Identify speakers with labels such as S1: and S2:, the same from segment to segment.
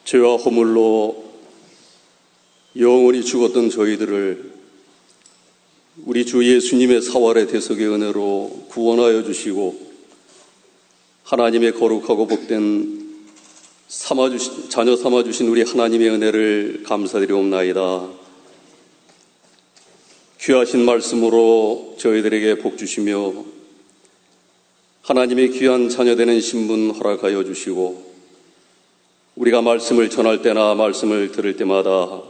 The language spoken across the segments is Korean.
S1: 죄와 허물로 영원히 죽었던 저희들을 우리 주 예수님의 사활의 대속의 은혜로 구원하여 주시고 하나님의 거룩하고 복된 자녀 삼아주신 우리 하나님의 은혜를 감사드리옵나이다. 귀하신 말씀으로 저희들에게 복 주시며 하나님의 귀한 자녀되는 신분 허락하여 주시고 우리가 말씀을 전할 때나 말씀을 들을 때마다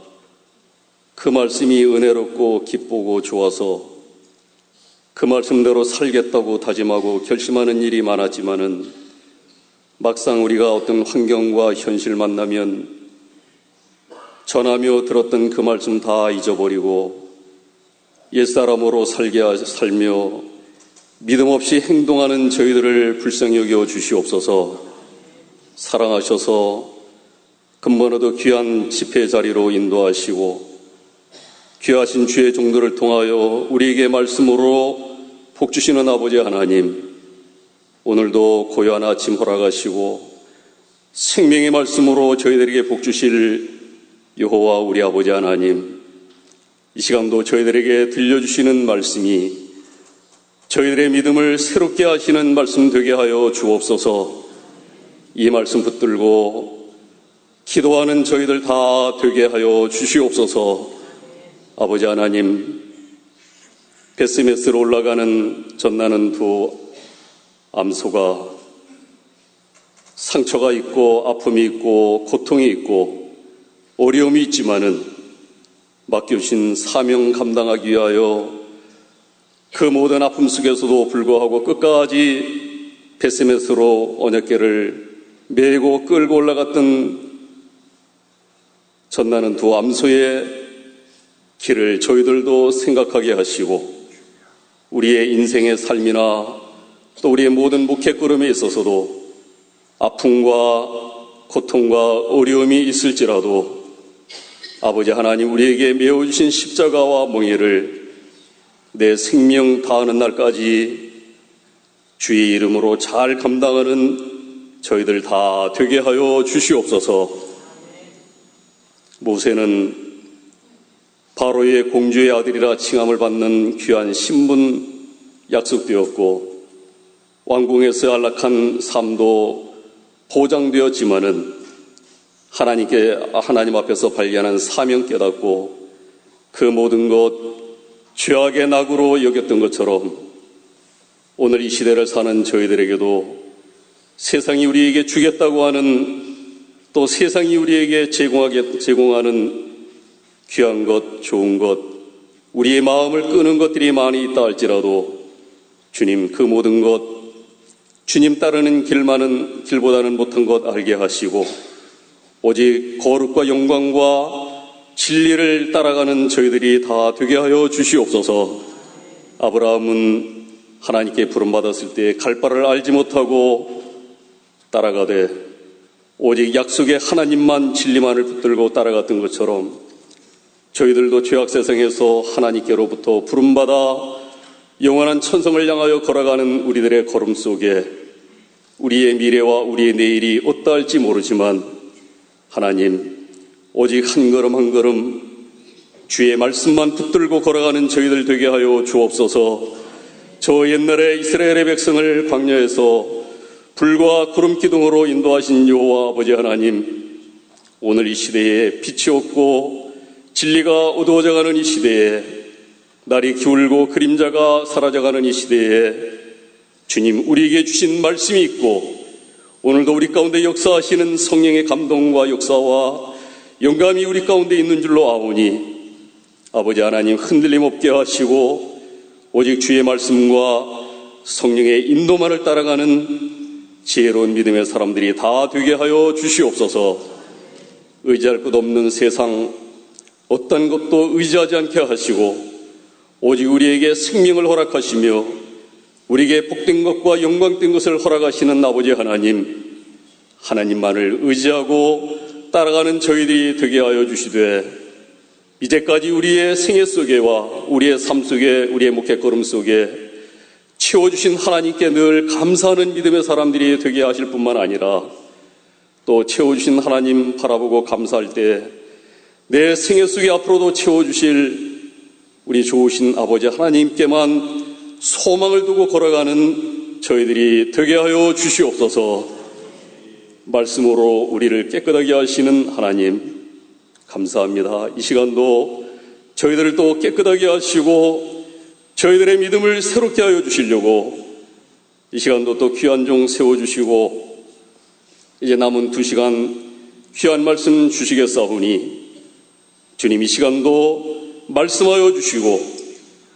S1: 그 말씀이 은혜롭고 기쁘고 좋아서 그 말씀대로 살겠다고 다짐하고 결심하는 일이 많았지만은 막상 우리가 어떤 환경과 현실 만나면 전하며 들었던 그 말씀 다 잊어버리고 옛사람으로 살며 믿음 없이 행동하는 저희들을 불쌍히 여겨 주시옵소서. 사랑하셔서 근본에도 귀한 집회 자리로 인도하시고 귀하신 주의 종들을 통하여 우리에게 말씀으로 복 주시는 아버지 하나님, 오늘도 고요한 아침 허락하시고 생명의 말씀으로 저희들에게 복 주실 여호와 우리 아버지 하나님, 이 시간도 저희들에게 들려주시는 말씀이 저희들의 믿음을 새롭게 하시는 말씀 되게 하여 주옵소서. 이 말씀 붙들고 기도하는 저희들 다 되게 하여 주시옵소서. 아버지 하나님, 베스메스로 올라가는 전나는 두 암소가 상처가 있고 아픔이 있고 고통이 있고 어려움이 있지만은 맡겨주신 사명 감당하기 위하여 그 모든 아픔 속에서도 불구하고 끝까지 베스메스로 언약궤를 메고 끌고 올라갔던 전나는 두 암소의 길을 저희들도 생각하게 하시고 우리의 인생의 삶이나 또 우리의 모든 목회걸음에 있어서도 아픔과 고통과 어려움이 있을지라도 아버지 하나님, 우리에게 메어주신 십자가와 멍에를 내 생명 다하는 날까지 주의 이름으로 잘 감당하는 저희들 다 되게 하여 주시옵소서. 모세는 바로의 공주의 아들이라 칭함을 받는 귀한 신분 약속되었고 왕궁에서 안락한 삶도 보장되었지만은 하나님 앞에서 발견한 사명 깨닫고 그 모든 것 죄악의 낙으로 여겼던 것처럼 오늘 이 시대를 사는 저희들에게도 세상이 우리에게 주겠다고 하는, 또 세상이 우리에게 제공하는 귀한 것, 좋은 것, 우리의 마음을 끄는 것들이 많이 있다 할지라도 주님, 그 모든 것, 주님 따르는 길보다는 못한 것 알게 하시고 오직 거룩과 영광과 진리를 따라가는 저희들이 다 되게 하여 주시옵소서. 아브라함은 하나님께 부름받았을 때 갈 바를 알지 못하고 따라가되 오직 약속의 하나님만, 진리만을 붙들고 따라갔던 것처럼 저희들도 죄악 세상에서 하나님께로부터 부름받아 영원한 천성을 향하여 걸어가는 우리들의 걸음 속에 우리의 미래와 우리의 내일이 어떠할지 모르지만 하나님, 오직 한 걸음 한 걸음 주의 말씀만 붙들고 걸어가는 저희들 되게 하여 주옵소서. 저 옛날에 이스라엘의 백성을 광야에서 불과 구름 기둥으로 인도하신 여호와 아버지 하나님, 오늘 이 시대에 빛이 없고 진리가 어두워져가는 이 시대에, 날이 기울고 그림자가 사라져가는 이 시대에 주님, 우리에게 주신 말씀이 있고 오늘도 우리 가운데 역사하시는 성령의 감동과 역사와 영감이 우리 가운데 있는 줄로 아오니 아버지 하나님, 흔들림 없게 하시고 오직 주의 말씀과 성령의 인도만을 따라가는 지혜로운 믿음의 사람들이 다 되게 하여 주시옵소서. 의지할 것 없는 세상 어떤 것도 의지하지 않게 하시고 오직 우리에게 생명을 허락하시며 우리에게 복된 것과 영광된 것을 허락하시는 아버지 하나님, 하나님만을 의지하고 따라가는 저희들이 되게 하여 주시되 이제까지 우리의 생애 속에와 우리의 삶 속에, 우리의 목회걸음 속에 채워주신 하나님께 늘 감사하는 믿음의 사람들이 되게 하실 뿐만 아니라 또 채워주신 하나님 바라보고 감사할 때 내 생애 속에 앞으로도 채워주실 우리 좋으신 아버지 하나님께만 소망을 두고 걸어가는 저희들이 되게 하여 주시옵소서. 말씀으로 우리를 깨끗하게 하시는 하나님 감사합니다. 이 시간도 저희들을 또 깨끗하게 하시고 저희들의 믿음을 새롭게 하여 주시려고 이 시간도 또 귀한 종 세워주시고 이제 남은 2시간 귀한 말씀 주시겠사오니 주님 이 시간도 말씀하여 주시고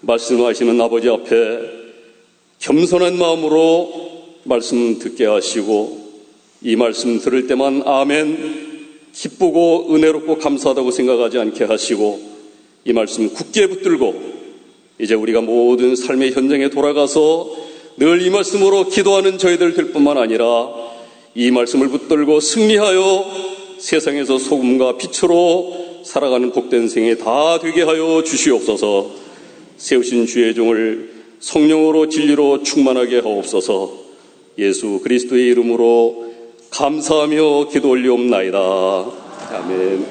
S1: 말씀하시는 아버지 앞에 겸손한 마음으로 말씀 듣게 하시고 이 말씀 들을 때만 아멘 기쁘고 은혜롭고 감사하다고 생각하지 않게 하시고 이 말씀 굳게 붙들고 이제 우리가 모든 삶의 현장에 돌아가서 늘 이 말씀으로 기도하는 저희들 될 뿐만 아니라 이 말씀을 붙들고 승리하여 세상에서 소금과 빛으로 살아가는 복된 생에 다 되게 하여 주시옵소서. 세우신 주의 종을 성령으로 진리로 충만하게 하옵소서. 예수 그리스도의 이름으로 감사하며 기도 올리옵나이다. 아멘.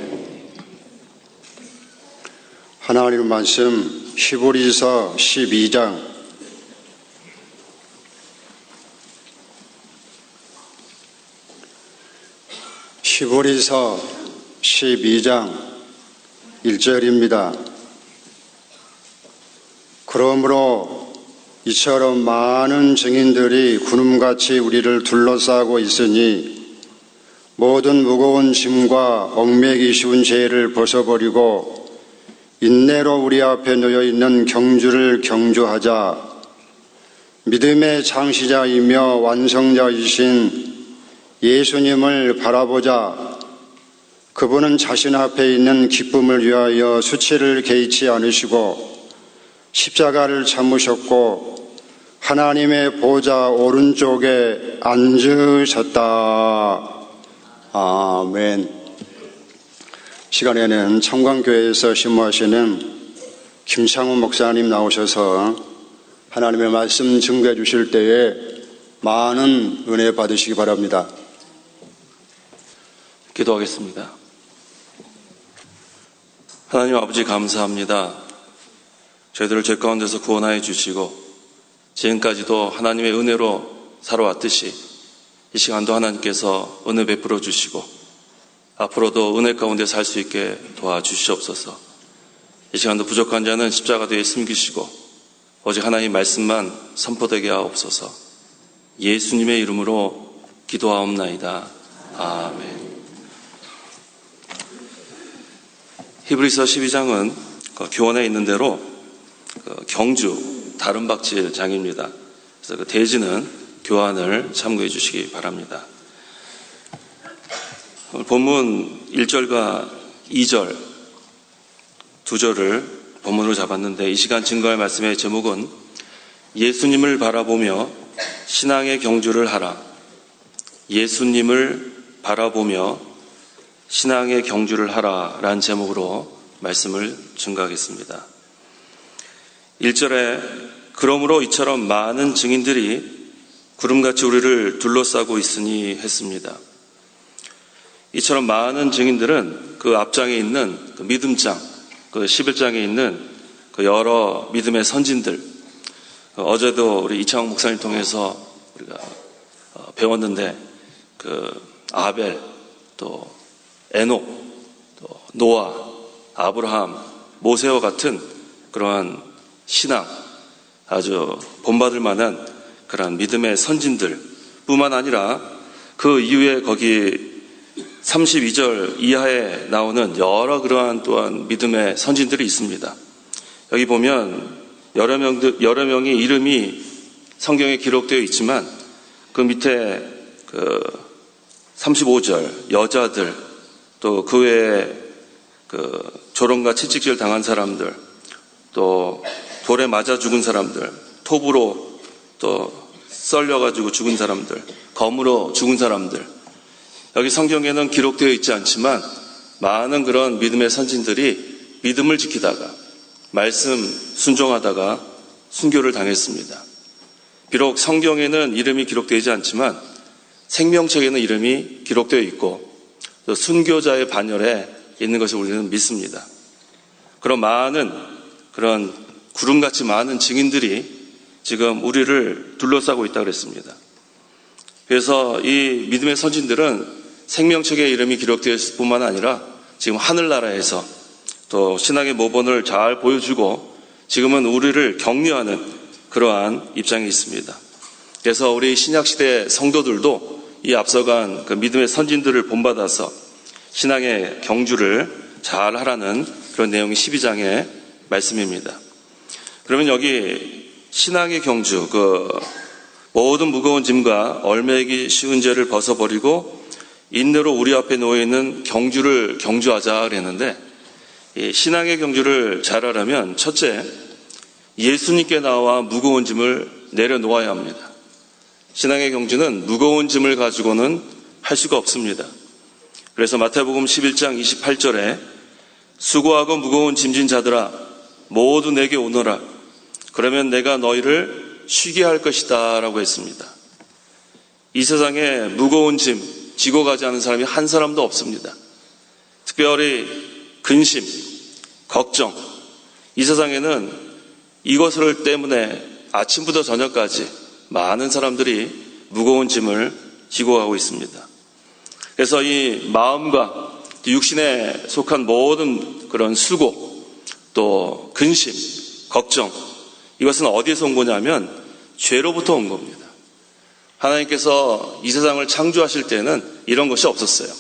S2: 하나님 말씀 히브리서 12장 히브리서 12장 1절입니다. 그러므로 이처럼 많은 증인들이 구름같이 우리를 둘러싸고 있으니 모든 무거운 짐과 얽매기 쉬운 죄를 벗어버리고 인내로 우리 앞에 놓여있는 경주를 경주하자. 믿음의 창시자이며 완성자이신 예수님을 바라보자. 그분은 자신 앞에 있는 기쁨을 위하여 수치를 개의치 않으시고 십자가를 참으셨고 하나님의 보좌 오른쪽에 앉으셨다. 아멘. 시간에는 청광교회에서 신무하시는 김창훈 목사님 나오셔서 하나님의 말씀 증거해 주실 때에 많은 은혜 받으시기 바랍니다.
S3: 기도하겠습니다. 하나님 아버지 감사합니다. 저희들을 죄 가운데서 구원하여 주시고 지금까지도 하나님의 은혜로 살아왔듯이 이 시간도 하나님께서 은혜 베풀어 주시고 앞으로도 은혜 가운데 살 수 있게 도와주시옵소서. 이 시간도 부족한 자는 십자가 뒤에 숨기시고 오직 하나님의 말씀만 선포되게 하옵소서. 예수님의 이름으로 기도하옵나이다. 아멘. 히브리서 12장은 교원에 있는 대로 경주 다름박질 장입니다. 그래서 그 대지는 교환을 참고해 주시기 바랍니다. 오늘 본문 1절과 2절 두 절을 본문으로 잡았는데 이 시간 증거할 말씀의 제목은 예수님을 바라보며 신앙의 경주를 하라. 예수님을 바라보며 신앙의 경주를 하라 라는 제목으로 말씀을 증거하겠습니다. 1절에 그러므로 이처럼 많은 증인들이 구름같이 우리를 둘러싸고 있으니 했습니다. 이처럼 많은 증인들은 그 앞장에 있는 그 믿음장, 그 11장에 있는 그 여러 믿음의 선진들, 어제도 우리 이창욱 목사님 통해서 우리가 배웠는데 그 아벨, 또 에녹, 또 노아, 아브라함, 모세와 같은 그러한 신앙, 아주 본받을 만한 그러한 믿음의 선진들 뿐만 아니라 그 이후에 거기 32절 이하에 나오는 여러 그러한 또한 믿음의 선진들이 있습니다. 여기 보면 여러 명의 이름이 성경에 기록되어 있지만 그 밑에 그 35절 여자들, 또 그 외에 그 조롱과 채찍질 당한 사람들, 또 돌에 맞아 죽은 사람들, 톱으로 또 썰려가지고 죽은 사람들, 검으로 죽은 사람들, 여기 성경에는 기록되어 있지 않지만 많은 그런 믿음의 선진들이 믿음을 지키다가 말씀 순종하다가 순교를 당했습니다. 비록 성경에는 이름이 기록되지 않지만 생명책에는 이름이 기록되어 있고 또 순교자의 반열에 있는 것을 우리는 믿습니다. 그런 많은 그런 구름같이 많은 증인들이 지금 우리를 둘러싸고 있다고 그랬습니다. 그래서 이 믿음의 선진들은 생명책에 이름이 기록되어 있을 뿐만 아니라 지금 하늘나라에서 또 신앙의 모본을 잘 보여주고 지금은 우리를 격려하는 그러한 입장에 있습니다. 그래서 우리 신약시대 성도들도 이 앞서간 그 믿음의 선진들을 본받아서 신앙의 경주를 잘 하라는 그런 내용이 12장의 말씀입니다. 그러면 여기 신앙의 경주, 모든 무거운 짐과 얼매기 쉬운 죄를 벗어버리고 인내로 우리 앞에 놓여있는 경주를 경주하자 그랬는데, 이 신앙의 경주를 잘하려면 첫째, 예수님께 나와 무거운 짐을 내려놓아야 합니다. 신앙의 경주는 무거운 짐을 가지고는 할 수가 없습니다. 그래서 마태복음 11장 28절에 수고하고 무거운 짐진 자들아 모두 내게 오너라. 그러면 내가 너희를 쉬게 할 것이다 라고 했습니다. 이 세상에 무거운 짐 지고 가지 않은 사람이 한 사람도 없습니다. 특별히 근심, 걱정, 이 세상에는 이것을 때문에 아침부터 저녁까지 많은 사람들이 무거운 짐을 지고 가고 있습니다. 그래서 이 마음과 육신에 속한 모든 그런 수고, 또 근심, 걱정, 이것은 어디에서 온 거냐면 죄로부터 온 겁니다. 하나님께서 이 세상을 창조하실 때는 이런 것이 없었어요.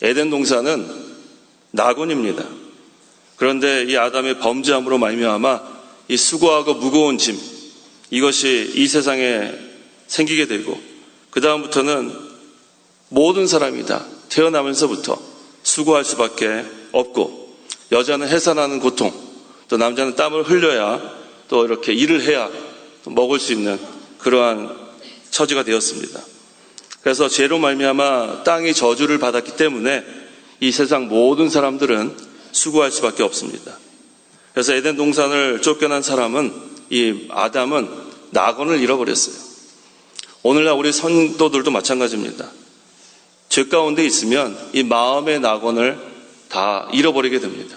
S3: 에덴 동산은 낙원입니다. 그런데 이 아담의 범죄함으로 말미암아 이 수고하고 무거운 짐, 이것이 이 세상에 생기게 되고 그 다음부터는 모든 사람이 다 태어나면서부터 수고할 수밖에 없고, 여자는 해산하는 고통, 또 남자는 땀을 흘려야 또 이렇게 일을 해야 먹을 수 있는 그러한 처지가 되었습니다. 그래서 죄로 말미암아 땅이 저주를 받았기 때문에 이 세상 모든 사람들은 수고할 수밖에 없습니다. 그래서 에덴 동산을 쫓겨난 사람은, 이 아담은 낙원을 잃어버렸어요. 오늘날 우리 성도들도 마찬가지입니다. 죄 가운데 있으면 이 마음의 낙원을 다 잃어버리게 됩니다.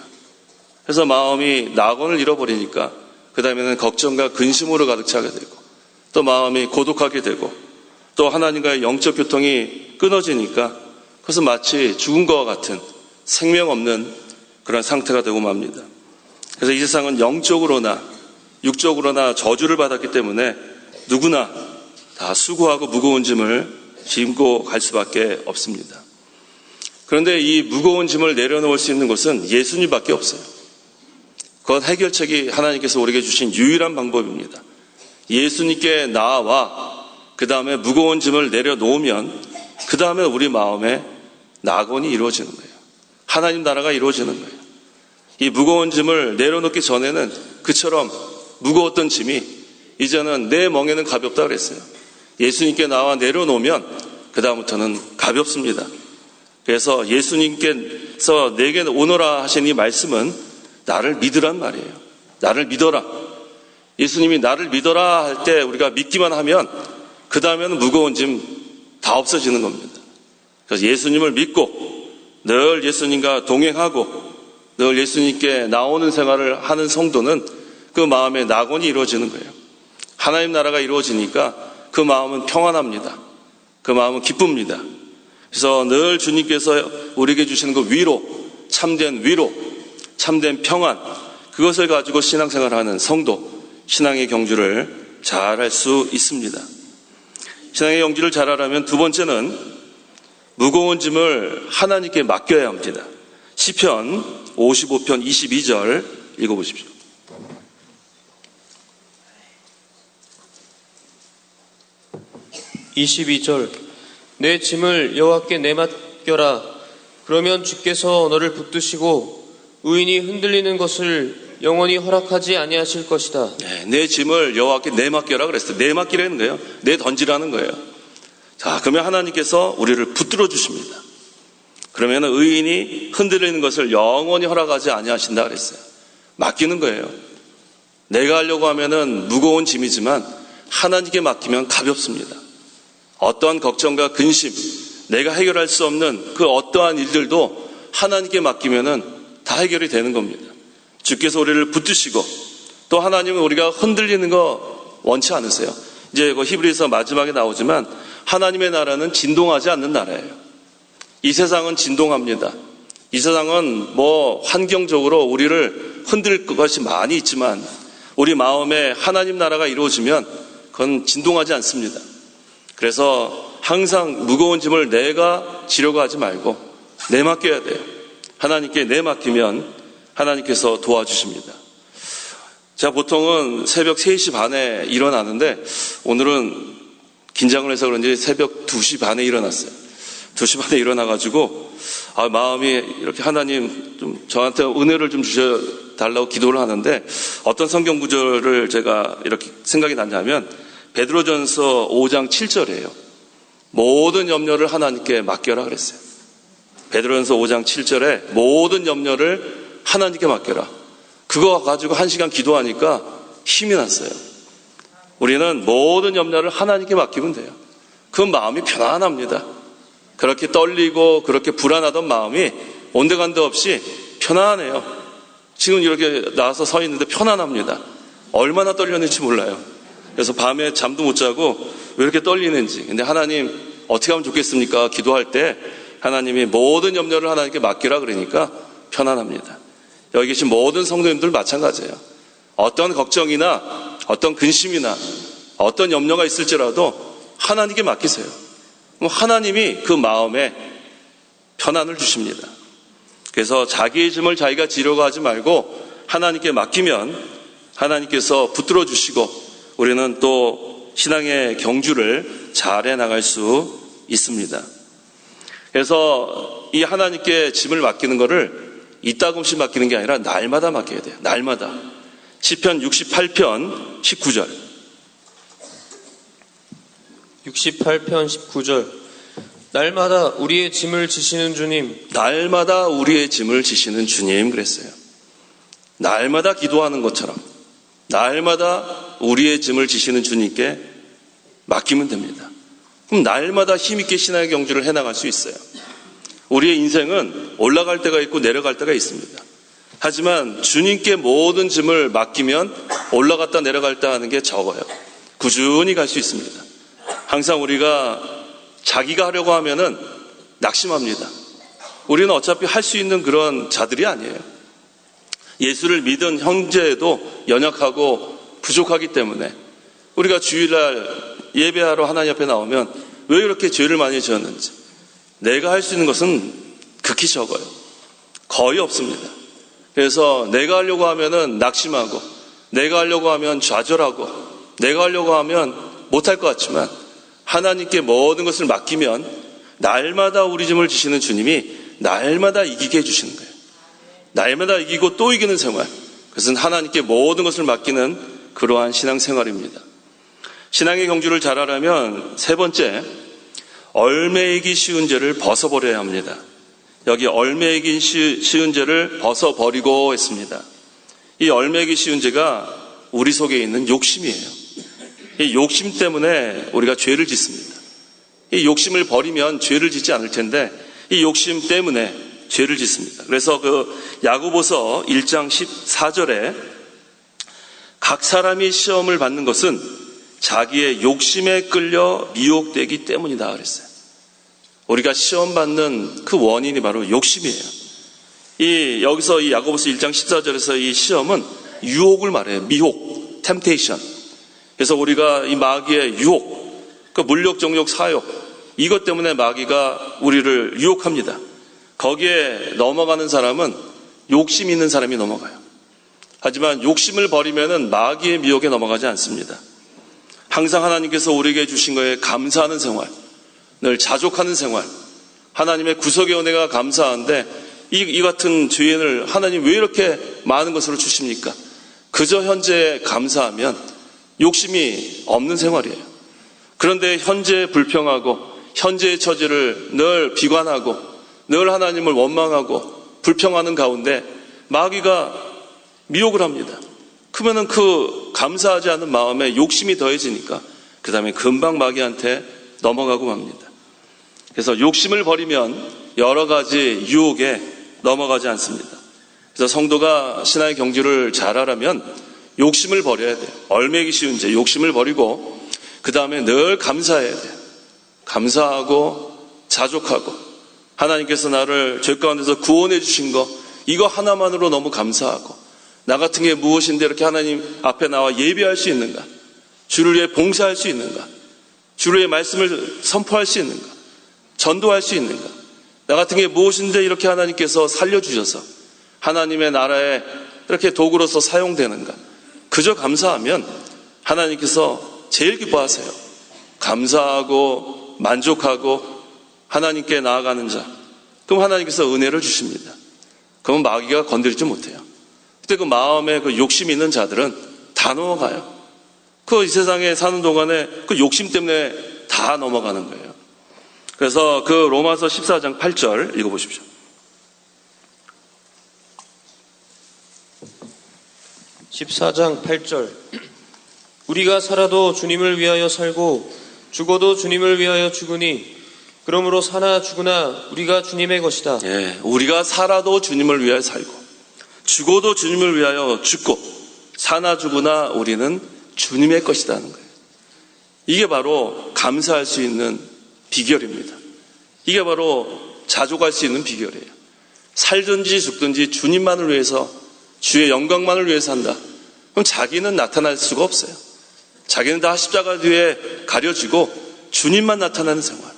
S3: 그래서 마음이 낙원을 잃어버리니까 그 다음에는 걱정과 근심으로 가득 차게 되고, 또 마음이 고독하게 되고, 또 하나님과의 영적 교통이 끊어지니까 그것은 마치 죽은 것과 같은 생명 없는 그런 상태가 되고 맙니다. 그래서 이 세상은 영적으로나 육적으로나 저주를 받았기 때문에 누구나 다 수고하고 무거운 짐을 짐고 갈 수밖에 없습니다. 그런데 이 무거운 짐을 내려놓을 수 있는 것은 예수님밖에 없어요. 그것 해결책이 하나님께서 우리에게 주신 유일한 방법입니다. 예수님께 나아와 그 다음에 무거운 짐을 내려놓으면 그 다음에 우리 마음에 낙원이 이루어지는 거예요. 하나님 나라가 이루어지는 거예요. 이 무거운 짐을 내려놓기 전에는 그처럼 무거웠던 짐이 이제는 내 멍에는 가볍다 그랬어요. 예수님께 나와 내려놓으면 그 다음부터는 가볍습니다. 그래서 예수님께서 내게 오너라 하신 이 말씀은 나를 믿으란 말이에요. 나를 믿어라. 예수님이 나를 믿어라 할 때 우리가 믿기만 하면 그 다음에는 무거운 짐 다 없어지는 겁니다. 그래서 예수님을 믿고 늘 예수님과 동행하고 늘 예수님께 나오는 생활을 하는 성도는 그 마음에 낙원이 이루어지는 거예요. 하나님 나라가 이루어지니까 그 마음은 평안합니다. 그 마음은 기쁩니다. 그래서 늘 주님께서 우리에게 주시는 그 위로, 참된 평안, 그것을 가지고 신앙생활을 하는 성도, 신앙의 경주를 잘할 수 있습니다. 신앙의 경주를 잘하려면 두 번째는 무거운 짐을 하나님께 맡겨야 합니다. 시편 55편 22절 읽어보십시오.
S4: (22절) 내 짐을 여호와께 내맡겨라. 그러면 주께서 너를 붙드시고 의인이 흔들리는 것을 영원히 허락하지 아니하실 것이다.
S3: 네, 내 짐을 여호와께 내맡겨라 그랬어요. 내맡기라는 거예요. 내던지라는 거예요. 자, 그러면 하나님께서 우리를 붙들어 주십니다. 그러면 의인이 흔들리는 것을 영원히 허락하지 아니하신다 그랬어요. 맡기는 거예요. 내가 하려고 하면은 무거운 짐이지만 하나님께 맡기면 가볍습니다. 어떠한 걱정과 근심, 내가 해결할 수 없는 그 어떠한 일들도 하나님께 맡기면은 다 해결이 되는 겁니다. 주께서 우리를 붙드시고 또 하나님은 우리가 흔들리는 거 원치 않으세요. 이제 히브리서 마지막에 나오지만 하나님의 나라는 진동하지 않는 나라예요. 이 세상은 진동합니다. 이 세상은 환경적으로 우리를 흔들 것이 많이 있지만 우리 마음에 하나님 나라가 이루어지면 그건 진동하지 않습니다. 그래서 항상 무거운 짐을 내가 지려고 하지 말고 내맡겨야 돼요. 하나님께 내맡기면 하나님께서 도와주십니다. 제가 보통은 새벽 3시 반에 일어나는데 오늘은 긴장을 해서 그런지 새벽 2시 반에 일어났어요. 2시 반에 일어나가지고 마음이 이렇게 하나님 좀 저한테 은혜를 좀 주셔달라고 기도를 하는데 어떤 성경 구절을 제가 이렇게 생각이 났냐면 베드로전서 5장 7절이에요. 모든 염려를 하나님께 맡겨라 그랬어요. 베드로전서 5장 7절에 모든 염려를 하나님께 맡겨라. 그거 가지고 1시간 기도하니까 힘이 났어요. 우리는 모든 염려를 하나님께 맡기면 돼요. 그 마음이 편안합니다. 그렇게 떨리고 그렇게 불안하던 마음이 온데간데 없이 편안해요. 지금 이렇게 나와서 서 있는데 편안합니다. 얼마나 떨렸는지 몰라요. 그래서 밤에 잠도 못 자고 왜 이렇게 떨리는지. 근데 하나님 어떻게 하면 좋겠습니까? 기도할 때 하나님이 모든 염려를 하나님께 맡기라 그러니까 편안합니다. 여기 계신 모든 성도님들 마찬가지예요. 어떤 걱정이나 어떤 근심이나 어떤 염려가 있을지라도 하나님께 맡기세요. 그럼 하나님이 그 마음에 편안을 주십니다. 그래서 자기의 짐을 자기가 지려고 하지 말고 하나님께 맡기면 하나님께서 붙들어 주시고 우리는 또 신앙의 경주를 잘 해나갈 수 있습니다. 그래서 이 하나님께 짐을 맡기는 것을 이따금씩 맡기는 게 아니라 날마다 맡겨야 돼요. 날마다. 시편 68편 19절.
S4: 68편 19절. 날마다 우리의 짐을 지시는 주님.
S3: 날마다 우리의 짐을 지시는 주님 그랬어요. 날마다 기도하는 것처럼 날마다 우리의 짐을 지시는 주님께 맡기면 됩니다. 그럼 날마다 힘있게 신앙의 경주를 해나갈 수 있어요. 우리의 인생은 올라갈 때가 있고 내려갈 때가 있습니다. 하지만 주님께 모든 짐을 맡기면 올라갔다 내려갔다 하는 게 적어요. 꾸준히 갈 수 있습니다. 항상 우리가 자기가 하려고 하면은 낙심합니다. 우리는 어차피 할 수 있는 그런 자들이 아니에요. 예수를 믿은 형제에도 연약하고 부족하기 때문에 우리가 주일날 예배하러 하나님 앞에 나오면 왜 이렇게 죄를 많이 지었는지 내가 할 수 있는 것은 극히 적어요. 거의 없습니다. 그래서 내가 하려고 하면은 낙심하고 내가 하려고 하면 좌절하고 내가 하려고 하면 못할 것 같지만 하나님께 모든 것을 맡기면 날마다 우리 짐을 지시는 주님이 날마다 이기게 해주시는 거예요. 날마다 이기고 또 이기는 생활. 그것은 하나님께 모든 것을 맡기는 그러한 신앙생활입니다. 신앙의 경주를 잘하려면 세 번째, 얼매이기 쉬운 죄를 벗어버려야 합니다. 여기 얼매이기 쉬운 죄를 벗어버리고 했습니다. 이 얼매이기 쉬운 죄가 우리 속에 있는 욕심이에요. 이 욕심 때문에 우리가 죄를 짓습니다. 이 욕심을 버리면 죄를 짓지 않을 텐데 이 욕심 때문에 죄를 짓습니다. 그래서 그 야고보서 1장 14절에 각 사람이 시험을 받는 것은 자기의 욕심에 끌려 미혹되기 때문이다 그랬어요. 우리가 시험 받는 그 원인이 바로 욕심이에요. 여기서 이 야고보서 1장 14절에서 이 시험은 유혹을 말해요. 미혹, temptation. 그래서 우리가 이 마귀의 유혹, 그 물욕, 정욕, 사욕, 이것 때문에 마귀가 우리를 유혹합니다. 거기에 넘어가는 사람은 욕심 있는 사람이 넘어가요. 하지만 욕심을 버리면은 마귀의 미혹에 넘어가지 않습니다. 항상 하나님께서 우리에게 주신 거에 감사하는 생활, 늘 자족하는 생활, 하나님의 구속의 은혜가 감사한데 이 같은 죄인을 하나님 왜 이렇게 많은 것으로 주십니까? 그저 현재에 감사하면 욕심이 없는 생활이에요. 그런데 현재에 불평하고 현재의 처지를 늘 비관하고 늘 하나님을 원망하고 불평하는 가운데 마귀가 미혹을 합니다. 그러면은 그 감사하지 않은 마음에 욕심이 더해지니까 그 다음에 금방 마귀한테 넘어가고 맙니다. 그래서 욕심을 버리면 여러 가지 유혹에 넘어가지 않습니다. 그래서 성도가 신앙의 경주를 잘하려면 욕심을 버려야 돼요. 얼매기 쉬운 죄, 욕심을 버리고 그 다음에 늘 감사해야 돼요. 감사하고 자족하고 하나님께서 나를 죄 가운데서 구원해 주신 거 이거 하나만으로 너무 감사하고 나 같은 게 무엇인데 이렇게 하나님 앞에 나와 예배할 수 있는가? 주를 위해 봉사할 수 있는가? 주를 위해 말씀을 선포할 수 있는가? 전도할 수 있는가? 나 같은 게 무엇인데 이렇게 하나님께서 살려주셔서 하나님의 나라에 이렇게 도구로서 사용되는가? 그저 감사하면 하나님께서 제일 기뻐하세요. 감사하고 만족하고 하나님께 나아가는 자. 그럼 하나님께서 은혜를 주십니다. 그러면 마귀가 건드리지 못해요. 그때 그 마음에 그 욕심 있는 자들은 다 넘어가요. 그 이 세상에 사는 동안에 그 욕심 때문에 다 넘어가는 거예요. 그래서 그 로마서 14장 8절 읽어보십시오.
S4: (14장 8절) 우리가 살아도 주님을 위하여 살고 죽어도 주님을 위하여 죽으니 그러므로 사나 죽으나 우리가 주님의 것이다.
S3: 예, 우리가 살아도 주님을 위하여 살고 죽어도 주님을 위하여 죽고 사나 죽으나 우리는 주님의 것이라는 거예요. 이게 바로 감사할 수 있는 비결입니다. 이게 바로 자족할 수 있는 비결이에요. 살든지 죽든지 주님만을 위해서 주의 영광만을 위해서 한다. 그럼 자기는 나타날 수가 없어요. 자기는 다 십자가 뒤에 가려지고 주님만 나타나는 생활.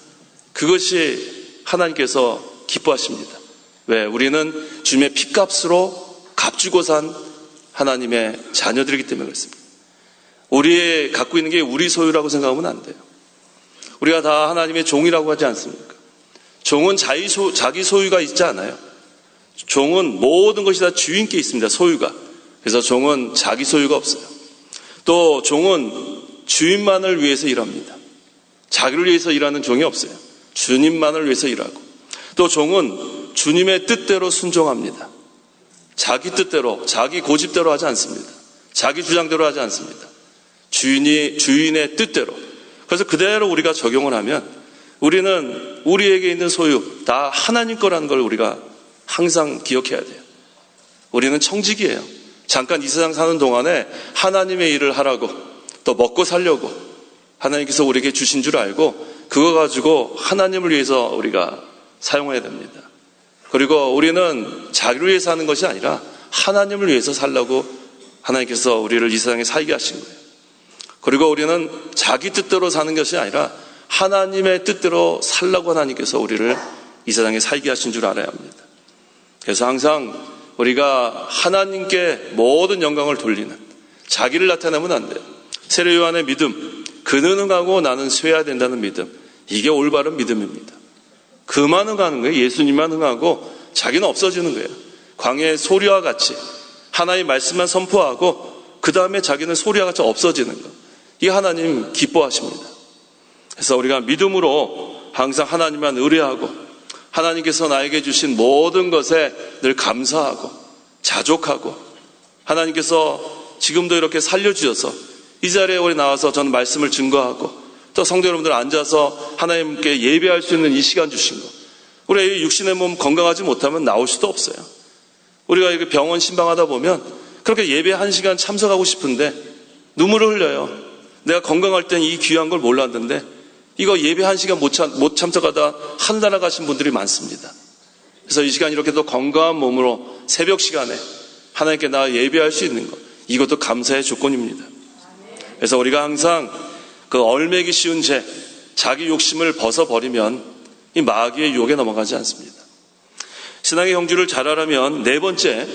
S3: 그것이 하나님께서 기뻐하십니다. 왜? 우리는 주님의 피값으로 값주고 산 하나님의 자녀들이기 때문에 그렇습니다. 우리 갖고 있는 게 우리 소유라고 생각하면 안 돼요. 우리가 다 하나님의 종이라고 하지 않습니까? 종은 자기 소유가 있지 않아요. 종은 모든 것이 다 주인께 있습니다. 소유가. 그래서 종은 자기 소유가 없어요. 또 종은 주인만을 위해서 일합니다. 자기를 위해서 일하는 종이 없어요. 주님만을 위해서 일하고 또 종은 주님의 뜻대로 순종합니다. 자기 뜻대로 자기 고집대로 하지 않습니다. 자기 주장대로 하지 않습니다. 주인의 뜻대로. 그래서 그대로 우리가 적용을 하면 우리는 우리에게 있는 소유 다 하나님 거라는 걸 우리가 항상 기억해야 돼요. 우리는 청직이에요. 잠깐 이 세상 사는 동안에 하나님의 일을 하라고 또 먹고 살려고 하나님께서 우리에게 주신 줄 알고 그거 가지고 하나님을 위해서 우리가 사용해야 됩니다. 그리고 우리는 자기를 위해서 하는 것이 아니라 하나님을 위해서 살라고 하나님께서 우리를 이 세상에 살게 하신 거예요. 그리고 우리는 자기 뜻대로 사는 것이 아니라 하나님의 뜻대로 살라고 하나님께서 우리를 이 세상에 살게 하신 줄 알아야 합니다. 그래서 항상 우리가 하나님께 모든 영광을 돌리는 자기를 나타내면 안 돼요. 세례 요한의 믿음, 그는 응하고 나는 쇠야 된다는 믿음, 이게 올바른 믿음입니다. 그만 응하는 거예요. 예수님만 응하고 자기는 없어지는 거예요. 광야의 소리와 같이 하나님의 말씀만 선포하고 그 다음에 자기는 소리와 같이 없어지는 것, 이게 하나님 기뻐하십니다. 그래서 우리가 믿음으로 항상 하나님만 의뢰하고 하나님께서 나에게 주신 모든 것에 늘 감사하고 자족하고 하나님께서 지금도 이렇게 살려주셔서 이 자리에 우리 나와서 저는 말씀을 증거하고 또 성도 여러분들 앉아서 하나님께 예배할 수 있는 이 시간 주신 거, 우리 육신의 몸 건강하지 못하면 나올 수도 없어요. 우리가 이렇게 병원 신방하다 보면 그렇게 예배 1시간 참석하고 싶은데 눈물을 흘려요. 내가 건강할 땐 이 귀한 걸 몰랐는데 이거 예배 1시간 못 참석하다 하늘나라 가신 분들이 많습니다. 그래서 이 시간 이렇게 또 건강한 몸으로 새벽 시간에 하나님께 나 예배할 수 있는 것, 이것도 감사의 조건입니다. 그래서 우리가 항상 그 얼매기 쉬운 죄, 자기 욕심을 벗어버리면 이 마귀의 유혹에 넘어가지 않습니다. 신앙의 경주를 잘하려면 네 번째,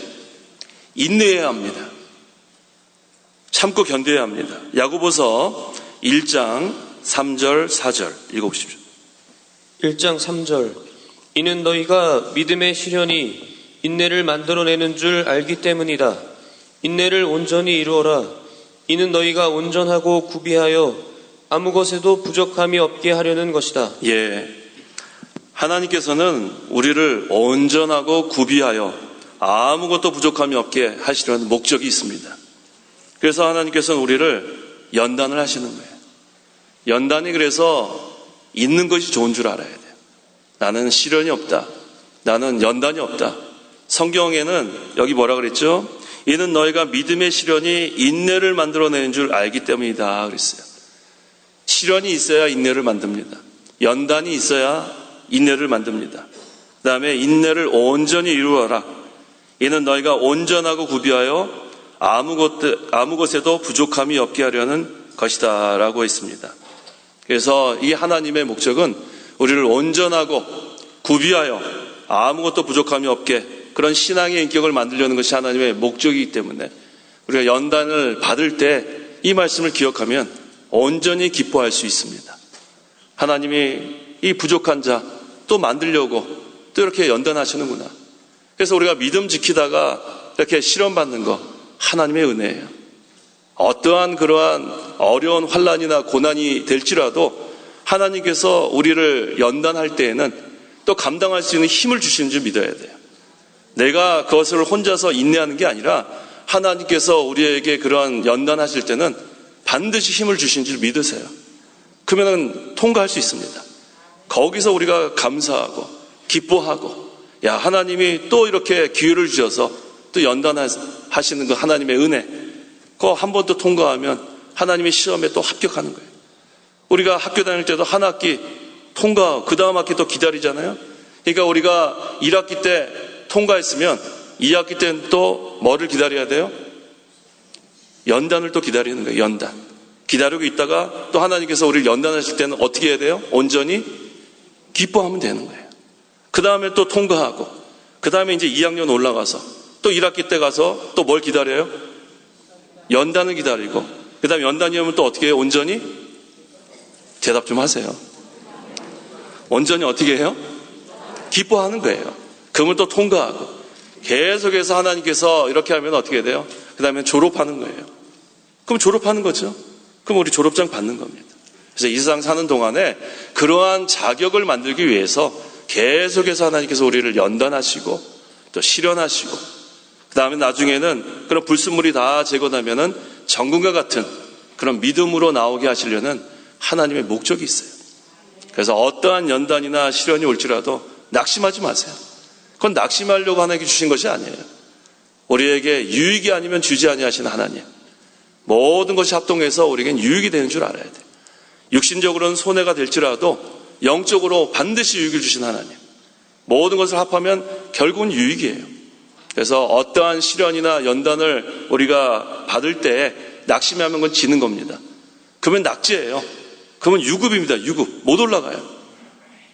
S3: 인내해야 합니다. 참고 견뎌야 합니다. 야고보서 1장 3절 4절 읽어보십시오.
S4: 1장 3절 이는 너희가 믿음의 시련이 인내를 만들어내는 줄 알기 때문이다. 인내를 온전히 이루어라. 이는 너희가 온전하고 구비하여 아무 것에도 부족함이 없게 하려는 것이다.
S3: 예, 하나님께서는 우리를 온전하고 구비하여 아무것도 부족함이 없게 하시려는 목적이 있습니다. 그래서 하나님께서는 우리를 연단을 하시는 거예요. 연단이 그래서 있는 것이 좋은 줄 알아야 돼요. 나는 시련이 없다. 나는 연단이 없다. 성경에는 여기 뭐라 그랬죠? 이는 너희가 믿음의 시련이 인내를 만들어내는 줄 알기 때문이다 그랬어요. 시련이 있어야 인내를 만듭니다. 연단이 있어야 인내를 만듭니다. 그 다음에 인내를 온전히 이루어라. 이는 너희가 온전하고 구비하여 아무 것에도 부족함이 없게 하려는 것이다 라고 했습니다. 그래서 이 하나님의 목적은 우리를 온전하고 구비하여 아무것도 부족함이 없게 그런 신앙의 인격을 만들려는 것이 하나님의 목적이기 때문에 우리가 연단을 받을 때 이 말씀을 기억하면 온전히 기뻐할 수 있습니다. 하나님이 이 부족한 자 또 만들려고 또 이렇게 연단하시는구나. 그래서 우리가 믿음 지키다가 이렇게 시련받는 거 하나님의 은혜예요. 어떠한 그러한 어려운 환난이나 고난이 될지라도 하나님께서 우리를 연단할 때에는 또 감당할 수 있는 힘을 주시는 줄 믿어야 돼요. 내가 그것을 혼자서 인내하는 게 아니라 하나님께서 우리에게 그러한 연단하실 때는 반드시 힘을 주신 줄 믿으세요. 그러면 통과할 수 있습니다. 거기서 우리가 감사하고 기뻐하고 야 하나님이 또 이렇게 기회를 주셔서 또 연단하시는 그 하나님의 은혜 그거 한 번 또 통과하면 하나님의 시험에 또 합격하는 거예요. 우리가 학교 다닐 때도 한 학기 통과 그 다음 학기 또 기다리잖아요. 그러니까 우리가 1학기 때 통과했으면 2학기 때는 또 뭐를 기다려야 돼요? 연단을 또 기다리는 거예요. 연단. 기다리고 있다가 또 하나님께서 우리를 연단하실 때는 어떻게 해야 돼요? 온전히 기뻐하면 되는 거예요. 그 다음에 또 통과하고 그 다음에 이제 2학년 올라가서 또 1학기 때 가서 또 뭘 기다려요? 연단을 기다리고 그 다음에 연단이 오면 또 어떻게 해요? 온전히? 대답 좀 하세요. 온전히 어떻게 해요? 기뻐하는 거예요. 그러면 또 통과하고 계속해서 하나님께서 이렇게 하면 어떻게 돼요? 그 다음에 졸업하는 거예요. 그럼 졸업하는 거죠. 그럼 우리 졸업장 받는 겁니다. 그래서 이 세상 사는 동안에 그러한 자격을 만들기 위해서 계속해서 하나님께서 우리를 연단하시고 또 시련하시고 그 다음에 나중에는 그런 불순물이 다 제거되면은 정금과 같은 그런 믿음으로 나오게 하시려는 하나님의 목적이 있어요. 그래서 어떠한 연단이나 시련이 올지라도 낙심하지 마세요. 그건 낙심하려고 하나님께 주신 것이 아니에요. 우리에게 유익이 아니면 주지 아니하시는 하나님. 모든 것이 합동해서 우리에겐 유익이 되는 줄 알아야 돼요. 육신적으로는 손해가 될지라도 영적으로 반드시 유익을 주신 하나님. 모든 것을 합하면 결국은 유익이에요. 그래서 어떠한 시련이나 연단을 우리가 받을 때 낙심하면 그건 지는 겁니다. 그러면 낙제예요. 그러면 유급입니다. 유급. 못 올라가요.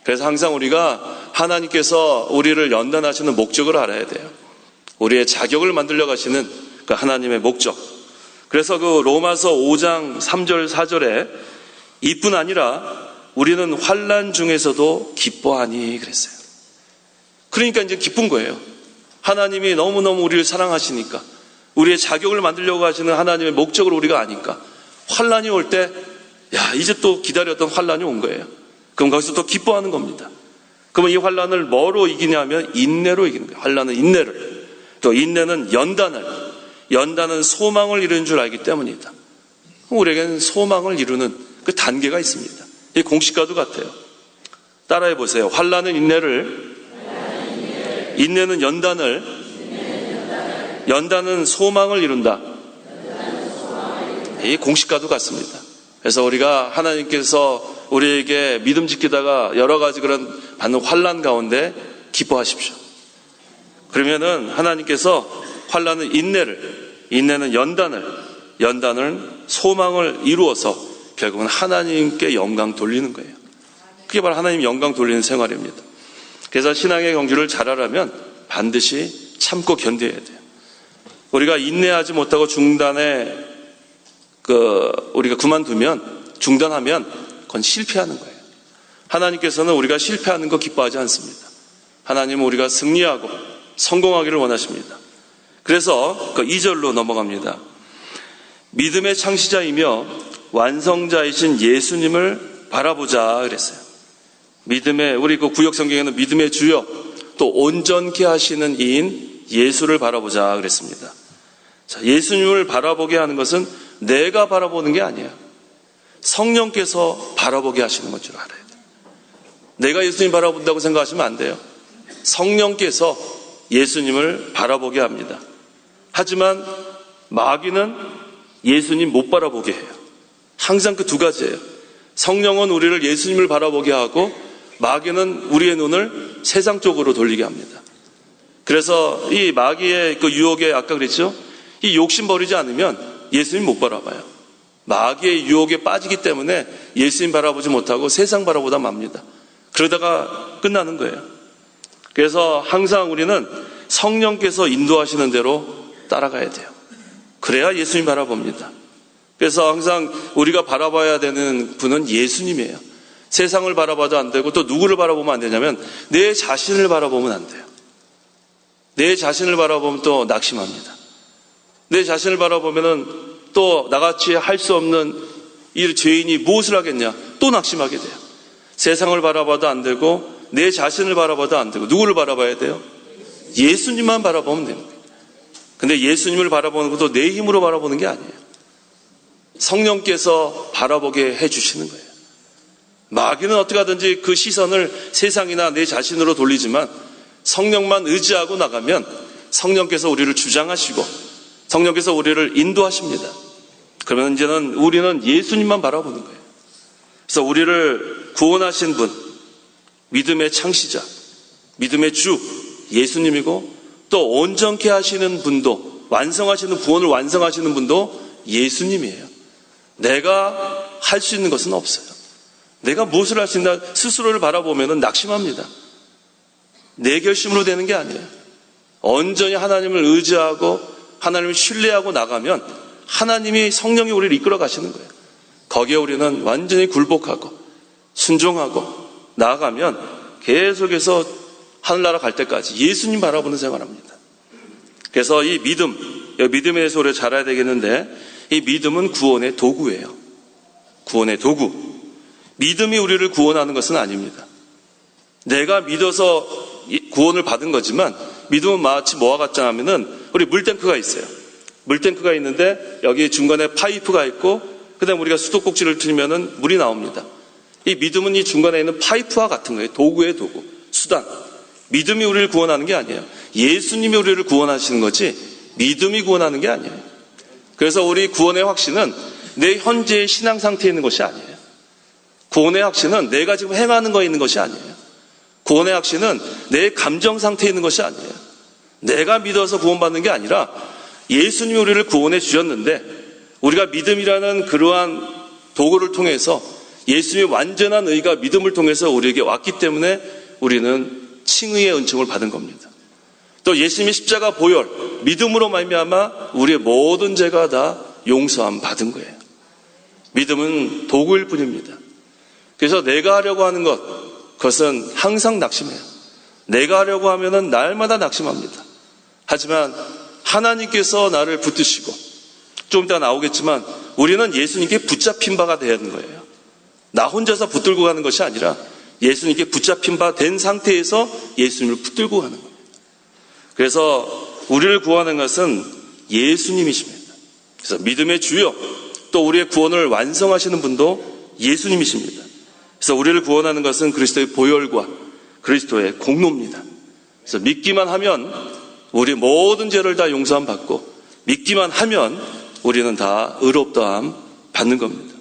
S3: 그래서 항상 우리가 하나님께서 우리를 연단하시는 목적을 알아야 돼요. 우리의 자격을 만들려 가시는 그 하나님의 목적. 그래서 그 로마서 5장 3절 4절에 이뿐 아니라 우리는 환난 중에서도 기뻐하니 그랬어요. 그러니까 이제 기쁜 거예요. 하나님이 너무너무 우리를 사랑하시니까 우리의 자격을 만들려고 하시는 하나님의 목적을 우리가 아니까 환난이 올 때 야 이제 또 기다렸던 환난이 온 거예요. 그럼 거기서 또 기뻐하는 겁니다. 그러면 이 환난을 뭐로 이기냐면 인내로 이기는 거예요. 환난은 인내를. 또 인내는 연단은 소망을 이루는 줄 알기 때문이다. 우리에게는 소망을 이루는 그 단계가 있습니다. 이 공식과도 같아요. 따라해 보세요. 환난은 인내를, 인내는 연단을, 연단은 소망을 이룬다. 이 공식과도 같습니다. 그래서 우리가 하나님께서 우리에게 믿음 지키다가 여러 가지 그런 받는 환난 가운데 기뻐하십시오. 그러면은 하나님께서 환난은 인내를, 인내는 연단을 소망을 이루어서 결국은 하나님께 영광 돌리는 거예요. 그게 바로 하나님 영광 돌리는 생활입니다. 그래서 신앙의 경주를 잘하려면 반드시 참고 견뎌야 돼요. 우리가 인내하지 못하고 중단에 우리가 그만두면 중단하면 그건 실패하는 거예요. 하나님께서는 우리가 실패하는 거 기뻐하지 않습니다. 하나님은 우리가 승리하고 성공하기를 원하십니다. 그래서 그 2절로 넘어갑니다. 믿음의 창시자이며 완성자이신 예수님을 바라보자 그랬어요. 믿음의 우리 그 구역 성경에는 믿음의 주여 또 온전케 하시는 이인 예수를 바라보자 그랬습니다. 자, 예수님을 바라보게 하는 것은 내가 바라보는 게 아니에요. 성령께서 바라보게 하시는 것 줄 알아야 돼요. 내가 예수님 바라본다고 생각하시면 안 돼요. 성령께서 예수님을 바라보게 합니다. 하지만 마귀는 예수님 못 바라보게 해요. 항상 그 두 가지예요. 성령은 우리를 예수님을 바라보게 하고 마귀는 우리의 눈을 세상 쪽으로 돌리게 합니다. 그래서 이 마귀의 그 유혹에 아까 그랬죠? 이 욕심 버리지 않으면 예수님 못 바라봐요. 마귀의 유혹에 빠지기 때문에 예수님 바라보지 못하고 세상 바라보다 맙니다. 그러다가 끝나는 거예요. 그래서 항상 우리는 성령께서 인도하시는 대로 따라가야 돼요. 그래야 예수님 바라봅니다. 그래서 항상 우리가 바라봐야 되는 분은 예수님이에요. 세상을 바라봐도 안 되고 또 누구를 바라보면 안 되냐면 내 자신을 바라보면 안 돼요. 내 자신을 바라보면 또 낙심합니다. 내 자신을 바라보면은 또 나같이 할 수 없는 이 죄인이 무엇을 하겠냐? 또 낙심하게 돼요. 세상을 바라봐도 안 되고 내 자신을 바라봐도 안 되고 누구를 바라봐야 돼요? 예수님만 바라보면 됩니다. 근데 예수님을 바라보는 것도 내 힘으로 바라보는 게 아니에요. 성령께서 바라보게 해주시는 거예요. 마귀는 어떻게 하든지 그 시선을 세상이나 내 자신으로 돌리지만 성령만 의지하고 나가면 성령께서 우리를 주장하시고 성령께서 우리를 인도하십니다. 그러면 이제는 우리는 예수님만 바라보는 거예요. 그래서 우리를 구원하신 분, 믿음의 창시자, 믿음의 주 예수님이고 또 온전케 하시는 분도 완성하시는 구원을 완성하시는 분도 예수님이에요. 내가 할 수 있는 것은 없어요. 내가 무엇을 할 수 있나 스스로를 바라보면 낙심합니다. 내 결심으로 되는 게 아니에요. 온전히 하나님을 의지하고 하나님을 신뢰하고 나가면 하나님이 성령이 우리를 이끌어 가시는 거예요. 거기에 우리는 완전히 굴복하고 순종하고 나아가면 계속해서 하늘나라 갈 때까지 예수님 바라보는 생활합니다. 그래서 이 믿음에 대해서 우리가 잘 알아야 되겠는데 이 믿음은 구원의 도구예요. 구원의 도구. 믿음이 우리를 구원하는 것은 아닙니다. 내가 믿어서 구원을 받은 거지만 믿음은 마치 뭐와 같지 하면은 우리 물탱크가 있어요. 물탱크가 있는데 여기 중간에 파이프가 있고 그다음에 우리가 수도꼭지를 틀면은 물이 나옵니다. 이 믿음은 이 중간에 있는 파이프와 같은 거예요. 도구의 도구, 수단. 믿음이 우리를 구원하는 게 아니에요. 예수님이 우리를 구원하시는 거지 믿음이 구원하는 게 아니에요. 그래서 우리 구원의 확신은 내 현재의 신앙 상태에 있는 것이 아니에요. 구원의 확신은 내가 지금 행하는 거에 있는 것이 아니에요. 구원의 확신은 내 감정 상태에 있는 것이 아니에요. 내가 믿어서 구원받는 게 아니라 예수님이 우리를 구원해 주셨는데 우리가 믿음이라는 그러한 도구를 통해서 예수님의 완전한 의가 믿음을 통해서 우리에게 왔기 때문에 우리는 칭의의 은총을 받은 겁니다. 또 예수님의 십자가 보혈, 믿음으로 말미암아 우리의 모든 죄가 다 용서함 받은 거예요. 믿음은 도구일 뿐입니다. 그래서 내가 하려고 하는 그것은 항상 낙심해요. 내가 하려고 하면은 날마다 낙심합니다. 하지만 하나님께서 나를 붙드시고 좀 이따 나오겠지만 우리는 예수님께 붙잡힌 바가 되는 거예요. 나 혼자서 붙들고 가는 것이 아니라 예수님께 붙잡힌 바 된 상태에서 예수님을 붙들고 가는 겁니다. 그래서 우리를 구하는 것은 예수님이십니다. 그래서 믿음의 주요 또 우리의 구원을 완성하시는 분도 예수님이십니다. 그래서 우리를 구원하는 것은 그리스도의 보혈과 그리스도의 공로입니다. 그래서 믿기만 하면 우리 모든 죄를 다 용서함 받고 믿기만 하면 우리는 다 의롭다함 받는 겁니다.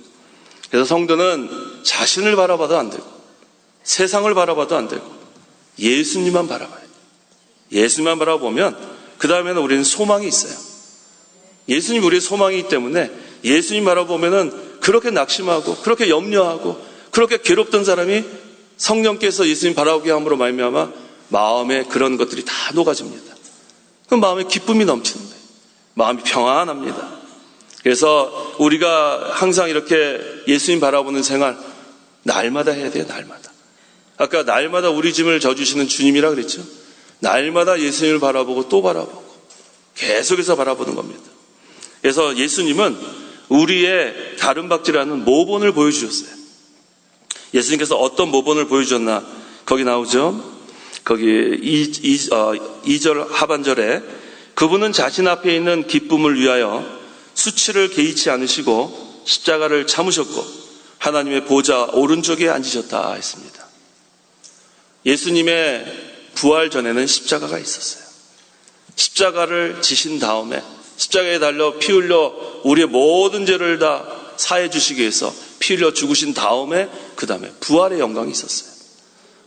S3: 그래서 성도는 자신을 바라봐도 안 되고 세상을 바라봐도 안 되고 예수님만 바라봐야 돼요. 예수님만 바라보면 그 다음에는 우리는 소망이 있어요. 예수님 우리의 소망이기 때문에 예수님 바라보면은 그렇게 낙심하고 그렇게 염려하고 그렇게 괴롭던 사람이 성령께서 예수님 바라보게 함으로 말미암아 마음에 그런 것들이 다 녹아집니다. 그럼 마음에 기쁨이 넘치는 거예요. 마음이 평안합니다. 그래서 우리가 항상 이렇게 예수님 바라보는 생활 날마다 해야 돼요. 날마다. 아까 날마다 우리 짐을 져주시는 주님이라 그랬죠. 날마다 예수님을 바라보고 또 바라보고 계속해서 바라보는 겁니다. 그래서 예수님은 우리의 다른 박지라는 모본을 보여주셨어요. 예수님께서 어떤 모본을 보여주셨나 거기 나오죠. 거기 2절 하반절에 그분은 자신 앞에 있는 기쁨을 위하여 수치를 개의치 않으시고 십자가를 참으셨고 하나님의 보좌 오른쪽에 앉으셨다 했습니다. 예수님의 부활 전에는 십자가가 있었어요. 십자가를 지신 다음에 십자가에 달려 피 흘려 우리의 모든 죄를 다 사해 주시기 위해서 피 흘려 죽으신 다음에 그 다음에 부활의 영광이 있었어요.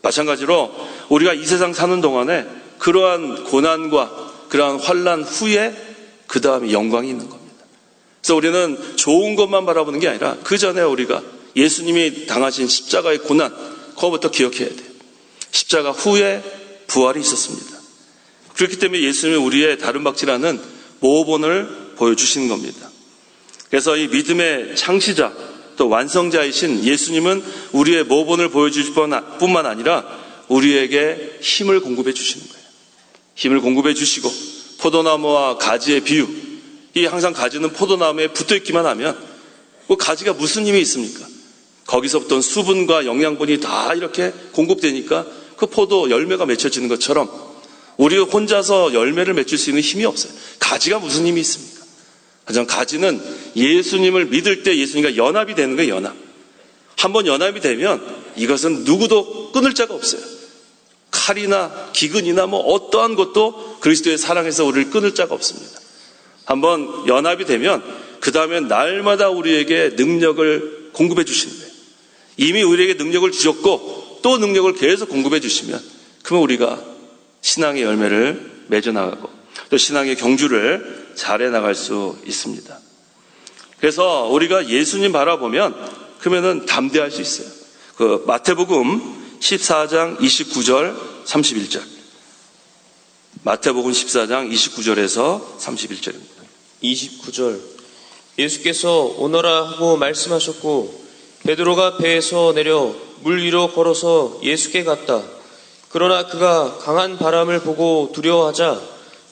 S3: 마찬가지로 우리가 이 세상 사는 동안에 그러한 고난과 그러한 환난 후에 그 다음에 영광이 있는 겁니다. 그래서 우리는 좋은 것만 바라보는 게 아니라 그 전에 우리가 예수님이 당하신 십자가의 고난, 그거부터 기억해야 돼요. 십자가 후에 부활이 있었습니다. 그렇기 때문에 예수님이 우리의 다른 박지라는 모본을 보여주시는 겁니다. 그래서 이 믿음의 창시자 또 완성자이신 예수님은 우리의 모본을 보여주실 뿐만 아니라 우리에게 힘을 공급해 주시는 거예요. 힘을 공급해 주시고 포도나무와 가지의 비유, 이 항상 가지는 포도나무에 붙어있기만 하면 그 가지가 무슨 힘이 있습니까? 거기서부터 수분과 영양분이 다 이렇게 공급되니까 그 포도 열매가 맺혀지는 것처럼 우리가 혼자서 열매를 맺을 수 있는 힘이 없어요. 가지가 무슨 힘이 있습니까? 하지만 가지는 예수님을 믿을 때 예수님과 연합이 되는 거예요. 연합. 한번 연합이 되면 이것은 누구도 끊을 자가 없어요. 칼이나 기근이나 뭐 어떠한 것도 그리스도의 사랑에서 우리를 끊을 자가 없습니다. 한번 연합이 되면 그 다음에 날마다 우리에게 능력을 공급해 주시는 거예요. 이미 우리에게 능력을 주셨고 또 능력을 계속 공급해 주시면 그러면 우리가 신앙의 열매를 맺어나가고 또 신앙의 경주를 잘해 나갈 수 있습니다. 그래서 우리가 예수님 바라보면 그러면은 담대할 수 있어요. 그 마태복음 14장 29절 31절. 마태복음 14장 29절에서 31절입니다.
S4: 29절. 예수께서 오너라 하고 말씀하셨고 베드로가 배에서 내려 물 위로 걸어서 예수께 갔다. 그러나 그가 강한 바람을 보고 두려워하자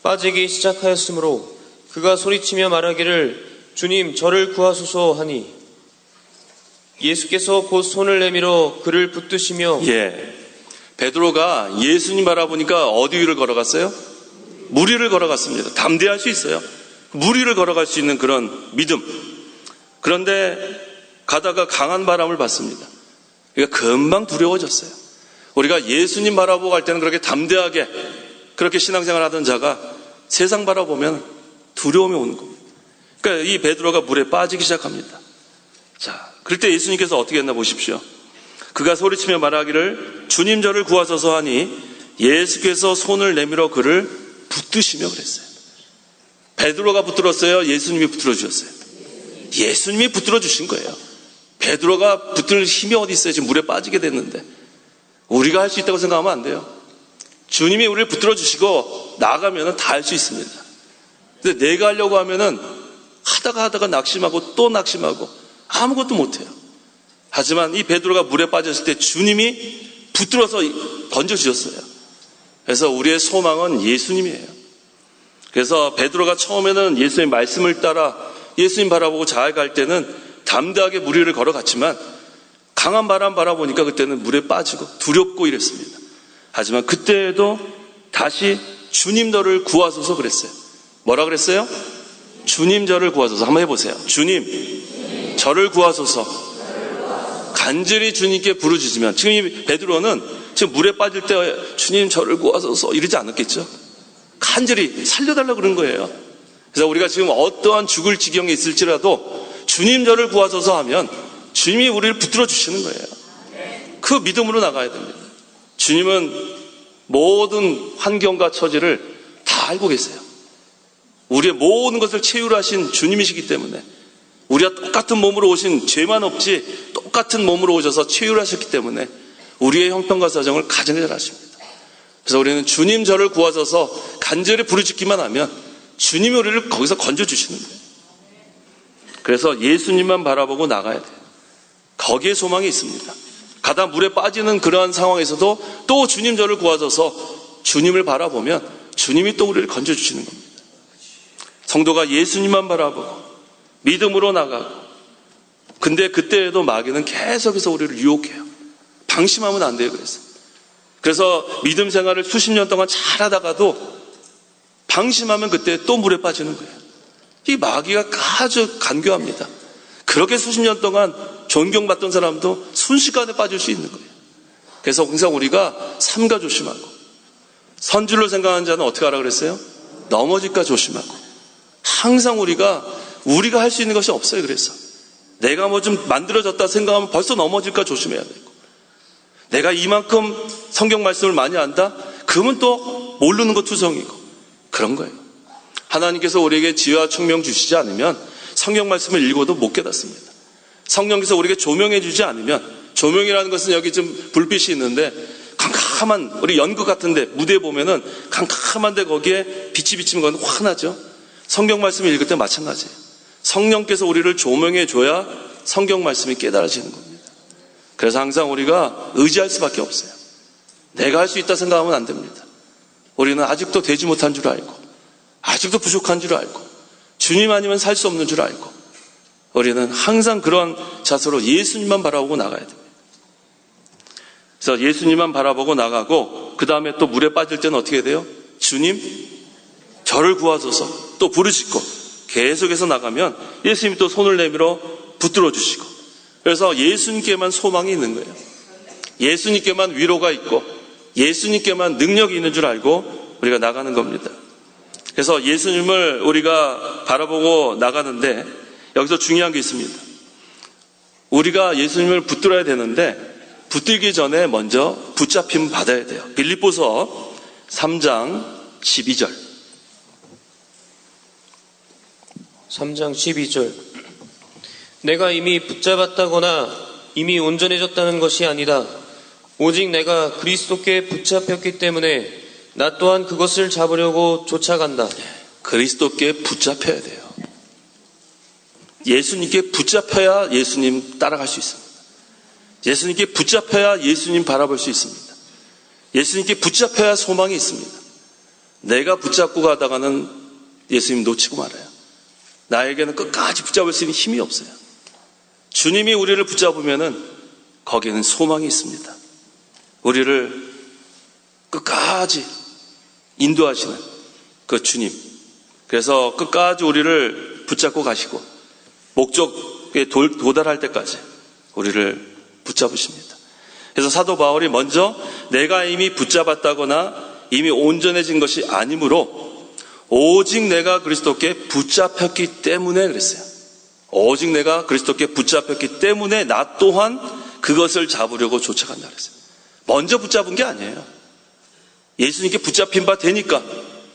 S4: 빠지기 시작하였으므로 그가 소리치며 말하기를 주님 저를 구하소서 하니 예수께서 곧 손을 내밀어 그를 붙드시며
S3: 베드로가 예수님 바라보니까 어디 위를 걸어갔어요? 물 위를 걸어갔습니다. 담대할 수 있어요. 물 위를 걸어갈 수 있는 그런 믿음. 그런데 가다가 강한 바람을 받습니다. 그러니까 금방 두려워졌어요. 우리가 예수님 바라보고 갈 때는 그렇게 담대하게 그렇게 신앙생활 하던 자가 세상 바라보면 두려움이 오는 겁니다. 그러니까 이 베드로가 물에 빠지기 시작합니다. 자, 그럴 때 예수님께서 어떻게 했나 보십시오. 그가 소리치며 말하기를 주님 저를 구하소서 하니 예수께서 손을 내밀어 그를 붙드시며 그랬어요. 베드로가 붙들었어요? 예수님이 붙들어 주셨어요? 예수님이 붙들어 주신 거예요. 베드로가 붙들 힘이 어디 있어요? 지금 물에 빠지게 됐는데. 우리가 할 수 있다고 생각하면 안 돼요. 주님이 우리를 붙들어 주시고 나가면 다 할 수 있습니다. 근데 내가 하려고 하면은 하다가 낙심하고 또 낙심하고 아무것도 못해요. 하지만 이 베드로가 물에 빠졌을 때 주님이 붙들어서 건져주셨어요. 그래서 우리의 소망은 예수님이에요. 그래서 베드로가 처음에는 예수님의 말씀을 따라 예수님 바라보고 잘 갈 때는 담대하게 물 위를 걸어갔지만 강한 바람 바라보니까 그때는 물에 빠지고 두렵고 이랬습니다. 하지만 그때에도 다시 주님 저를 구하소서 그랬어요. 뭐라 그랬어요? 주님 저를 구하소서. 한번 해보세요. 주님 저를 구하소서. 간절히 주님께 부르짖으면 지금 이 베드로는 지금 물에 빠질 때 주님 저를 구하소서 이러지 않았겠죠? 간절히 살려달라고 그런 거예요. 그래서 우리가 지금 어떠한 죽을 지경에 있을지라도 주님 저를 구하소서 하면 주님이 우리를 붙들어 주시는 거예요. 그 믿음으로 나가야 됩니다. 주님은 모든 환경과 처지를 다 알고 계세요. 우리의 모든 것을 채율하신 주님이시기 때문에 우리가 똑같은 몸으로 오신 죄만 없지 똑같은 몸으로 오셔서 채율하셨기 때문에 우리의 형편과 사정을 가장 잘 아십니다. 그래서 우리는 주님 저를 구하소서 간절히 부르짖기만 하면 주님이 우리를 거기서 건져주시는 거예요. 그래서 예수님만 바라보고 나가야 돼요. 거기에 소망이 있습니다. 가다 물에 빠지는 그러한 상황에서도 또 주님 저를 구하소서 주님을 바라보면 주님이 또 우리를 건져주시는 겁니다. 성도가 예수님만 바라보고 믿음으로 나가고 근데 그때에도 마귀는 계속해서 우리를 유혹해요. 방심하면 안 돼요. 그래서 믿음 생활을 수십 년 동안 잘하다가도 방심하면 그때 또 물에 빠지는 거예요. 이 마귀가 아주 간교합니다. 그렇게 수십 년 동안 존경받던 사람도 순식간에 빠질 수 있는 거예요. 그래서 항상 우리가 삼가 조심하고, 선줄로 생각하는 자는 어떻게 하라 그랬어요? 넘어질까 조심하고. 항상 우리가 할 수 있는 것이 없어요. 그래서 내가 뭐 좀 만들어졌다 생각하면 벌써 넘어질까 조심해야 되고, 내가 이만큼 성경 말씀을 많이 안다? 그러면 또 모르는 것 투성이고, 그런 거예요. 하나님께서 우리에게 지혜와 총명 주시지 않으면 성경 말씀을 읽어도 못 깨닫습니다. 성령께서 우리에게 조명해 주지 않으면, 조명이라는 것은 여기 좀 불빛이 있는데 캄캄한, 우리 연극 같은데 무대에 보면은 캄캄한데 거기에 빛이 비치는 건 환하죠. 성경 말씀을 읽을 때 마찬가지예요. 성령께서 우리를 조명해 줘야 성경 말씀이 깨달아지는 겁니다. 그래서 항상 우리가 의지할 수밖에 없어요. 내가 할 수 있다 생각하면 안 됩니다. 우리는 아직도 되지 못한 줄 알고, 아직도 부족한 줄 알고, 주님 아니면 살 수 없는 줄 알고, 우리는 항상 그런 자세로 예수님만 바라보고 나가야 됩니다. 그래서 예수님만 바라보고 나가고, 그 다음에 또 물에 빠질 때는 어떻게 돼요? 주님, 저를 구하소서 또 부르시고, 계속해서 나가면 예수님이 또 손을 내밀어 붙들어 주시고, 그래서 예수님께만 소망이 있는 거예요. 예수님께만 위로가 있고, 예수님께만 능력이 있는 줄 알고 우리가 나가는 겁니다. 그래서 예수님을 우리가 바라보고 나가는데, 여기서 중요한 게 있습니다. 우리가 예수님을 붙들어야 되는데, 붙들기 전에 먼저 붙잡힘 받아야 돼요. 빌립보서 3장 12절.
S4: 3장 12절. 내가 이미 붙잡았다거나 이미 온전해졌다는 것이 아니다. 오직 내가 그리스도께 붙잡혔기 때문에 나 또한 그것을 잡으려고 쫓아간다.
S3: 그리스도께 붙잡혀야 돼요. 예수님께 붙잡혀야 예수님 따라갈 수 있습니다. 예수님께 붙잡혀야 예수님 바라볼 수 있습니다. 예수님께 붙잡혀야 소망이 있습니다. 내가 붙잡고 가다가는 예수님 놓치고 말아요. 나에게는 끝까지 붙잡을 수 있는 힘이 없어요. 주님이 우리를 붙잡으면은 거기에는 소망이 있습니다. 우리를 끝까지 인도하시는 그 주님. 그래서 끝까지 우리를 붙잡고 가시고 목적에 도달할 때까지 우리를 붙잡으십니다. 그래서 사도 바울이 먼저 내가 이미 붙잡았다거나 이미 온전해진 것이 아니므로 오직 내가 그리스도께 붙잡혔기 때문에 그랬어요. 오직 내가 그리스도께 붙잡혔기 때문에 나 또한 그것을 잡으려고 쫓아간다 그랬어요. 먼저 붙잡은 게 아니에요. 예수님께 붙잡힌 바 되니까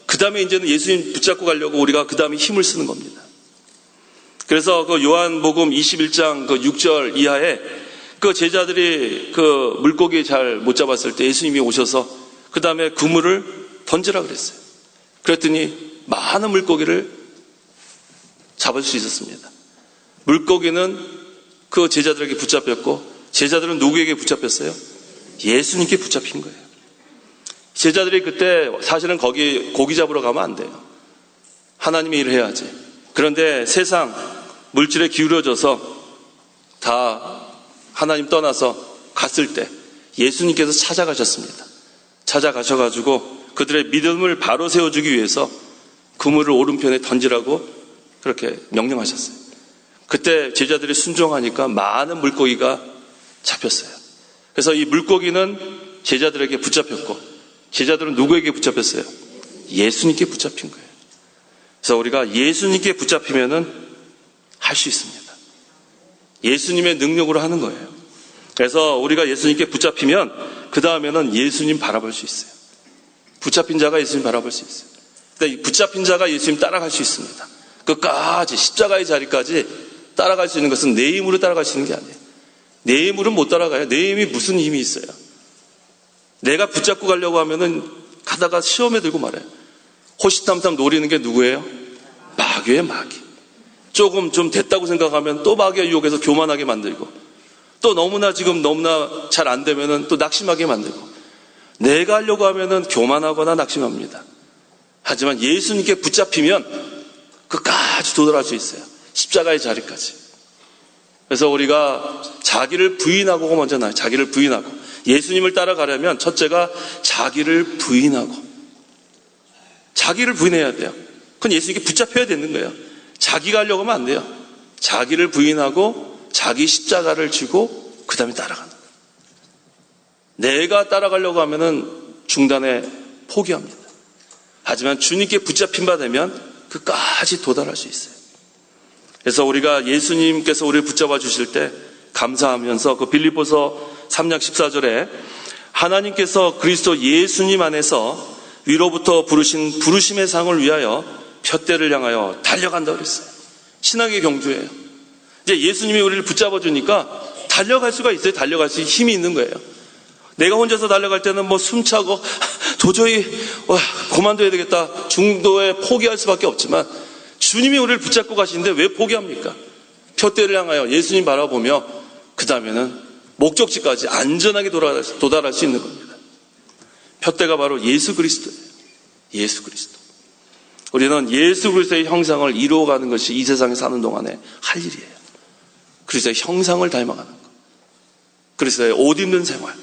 S3: 그 다음에 이제는 예수님 붙잡고 가려고 우리가 그 다음에 힘을 쓰는 겁니다. 그래서 그 요한복음 21장 그 6절 이하에 그 제자들이 그 물고기 잘 못 잡았을 때 예수님이 오셔서 그 다음에 그물을 던지라 그랬어요. 그랬더니 많은 물고기를 잡을 수 있었습니다. 물고기는 그 제자들에게 붙잡혔고, 제자들은 누구에게 붙잡혔어요? 예수님께 붙잡힌 거예요. 제자들이 그때 사실은 거기 고기 잡으러 가면 안 돼요. 하나님의 일을 해야지. 그런데 세상 물질에 기울어져서 다 하나님 떠나서 갔을 때 예수님께서 찾아가셨습니다. 찾아가셔가지고 그들의 믿음을 바로 세워주기 위해서 그물을 오른편에 던지라고 그렇게 명령하셨어요. 그때 제자들이 순종하니까 많은 물고기가 잡혔어요. 그래서 이 물고기는 제자들에게 붙잡혔고, 제자들은 누구에게 붙잡혔어요? 예수님께 붙잡힌 거예요. 그래서 우리가 예수님께 붙잡히면은 할 수 있습니다. 예수님의 능력으로 하는 거예요. 그래서 우리가 예수님께 붙잡히면 그 다음에는 예수님 바라볼 수 있어요. 붙잡힌 자가 예수님 바라볼 수 있어요. 그러니까 이 붙잡힌 자가 예수님 따라갈 수 있습니다. 끝까지 십자가의 자리까지 따라갈 수 있는 것은 내 힘으로 따라갈 수 있는 게 아니에요. 내 힘으로는 못 따라가요. 내 힘이 무슨 힘이 있어요? 내가 붙잡고 가려고 하면은 가다가 시험에 들고 말아요. 호시탐탐 노리는 게 누구예요? 마귀예요, 마귀. 조금 좀 됐다고 생각하면 또 마귀의 유혹에서 교만하게 만들고, 또 너무나 잘 안 되면은 또 낙심하게 만들고, 내가 하려고 하면은 교만하거나 낙심합니다. 하지만 예수님께 붙잡히면 끝까지 도달할 수 있어요. 십자가의 자리까지. 그래서 우리가 자기를 부인하고 먼저 나요. 자기를 부인하고. 예수님을 따라가려면 첫째가 자기를 부인하고. 자기를 부인해야 돼요. 그건 예수님께 붙잡혀야 되는 거예요. 자기가 하려고 하면 안 돼요. 자기를 부인하고 자기 십자가를 지고 그 다음에 따라가는 거예요. 내가 따라가려고 하면은 중단에 포기합니다. 하지만 주님께 붙잡힌 바 되면 끝까지 도달할 수 있어요. 그래서 우리가 예수님께서 우리를 붙잡아 주실 때 감사하면서 그 빌립보서 3장 14절에 하나님께서 그리스도 예수님 안에서 위로부터 부르신 부르심의 상을 위하여 푯대를 향하여 달려간다 그랬어요. 신앙의 경주예요. 이제 예수님이 우리를 붙잡아 주니까 달려갈 수가 있어요. 달려갈 수 힘이 있는 거예요. 내가 혼자서 달려갈 때는 뭐 숨차고 도저히 그만둬야 되겠다 중도에 포기할 수밖에 없지만 주님이 우리를 붙잡고 가시는데 왜 포기합니까? 푯대를 향하여 예수님 바라보며 그 다음에는 목적지까지 안전하게 도달할 수 있는 겁니다. 푯대가 바로 예수 그리스도예요. 예수 그리스도. 우리는 예수 그리스도의 형상을 이루어가는 것이 이 세상에 사는 동안에 할 일이에요. 그리스도의 형상을 닮아가는 것. 그리스도의 옷 입는 생활.